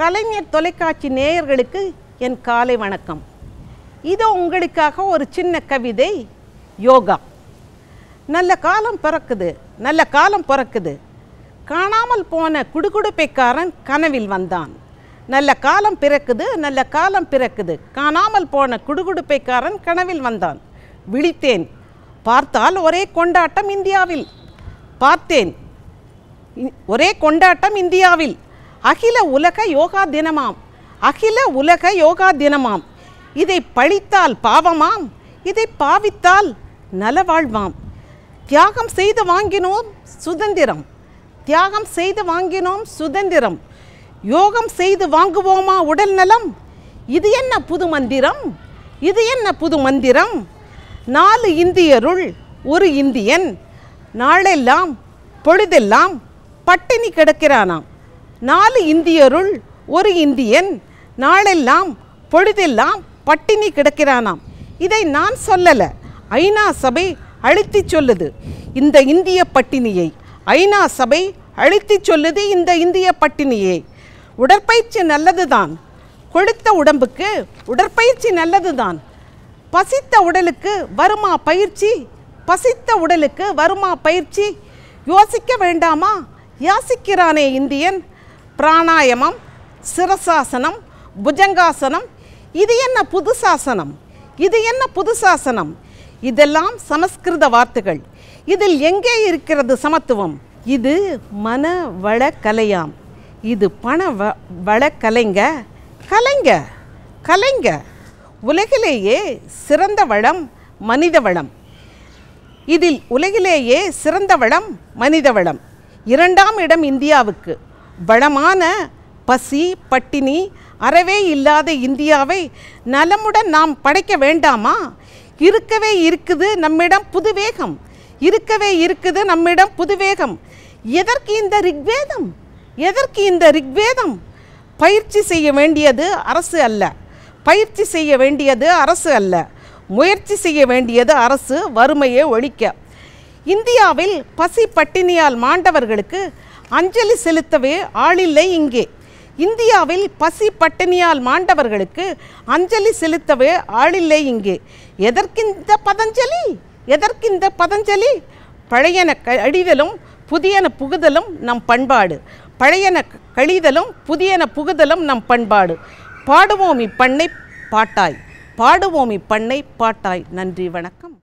கலைஞர் தொலைக்காட்சி நேயர்களுக்கு என் காலை வணக்கம். இதோ உங்களுக்காக ஒரு சின்ன கவிதை. யோகா. நல்ல காலம் பிறக்குது, காணாமல் போன குடுகுடுப்பைக்காரன் கனவில் வந்தான். நல்ல காலம் பிறக்குது, காணாமல் போன குடுகுடுப்பைக்காரன் கனவில் வந்தான். விழித்தேன், பார்த்தால் ஒரே கொண்டாட்டம் இந்தியாவில். அகில உலக யோகா தினமாம். இதை பழித்தால் பாவமாம், இதை பாவித்தால் நலவாழ்வாம். தியாகம் செய்து வாங்கினோம் சுதந்திரம், யோகம் செய்து வாங்குவோமா உடல் நலம். இது என்ன புது மந்திரம்? 4 இந்தியருள் ஒரு இந்தியன் நாளெல்லாம் பொழுதெல்லாம் பட்டினி கிடக்கிறானாம். 4 இந்தியருள் ஒரு இந்தியன் நாளெல்லாம் பொழுதெல்லாம் பட்டினி கிடக்கிறானாம். இதை நான் சொல்லல, ஐநா சபை அழுத்தி சொல்லுது இந்த இந்திய பட்டினியை. ஐநா சபை அழுத்தி சொல்லுது இந்த இந்திய பட்டினியை. உடற்பயிற்சி நல்லதுதான், கொழுத்த உடம்புக்கு உடற்பயிற்சி நல்லதுதான். பசித்த உடலுக்கு வருமா பயிற்சி? யோசிக்க வேண்டாமா? யாசிக்கிறானே இந்தியன். பிராணாயாமம், சிரசாசனம், புஜங்காசனம், இது என்ன புது சாசனம்? இதெல்லாம் சமஸ்கிருத வார்த்தைகள். இதில் எங்கே இருக்கிறது சமத்துவம்? இது மன வள கலையாம், இது பண வள கலைங்க. உலகிலேயே சிறந்த வளம் மனித வளம். இதில் உலகிலேயே சிறந்த வளம் மனித வளம். 2ஆம் இடம் இந்தியாவுக்கு. வளமான பசி பட்டினி அறவே இல்லாத இந்தியாவை நலமுடன் நாம் படைக்க வேண்டாமா? இருக்கவே இருக்குது நம்மிடம் புது வேகம். எதற்கு இந்த ரிக்வேதம்? பயிற்சி செய்ய வேண்டியது அரசு அல்ல, முயற்சி செய்ய வேண்டியது அரசு வறுமையை ஒழிக்க. இந்தியாவில் பசி பட்டினியால் மாண்டவர்களுக்கு அஞ்சலி செலுத்தவே ஆளில்லை இங்கே. எதற்கிந்த பதஞ்சலி? பழையன கழிதலும் புதியன புகுதலும் நம் பண்பாடு. பாடுவோம் இப்பண்ணை பாட்டாய். நன்றி, வணக்கம்.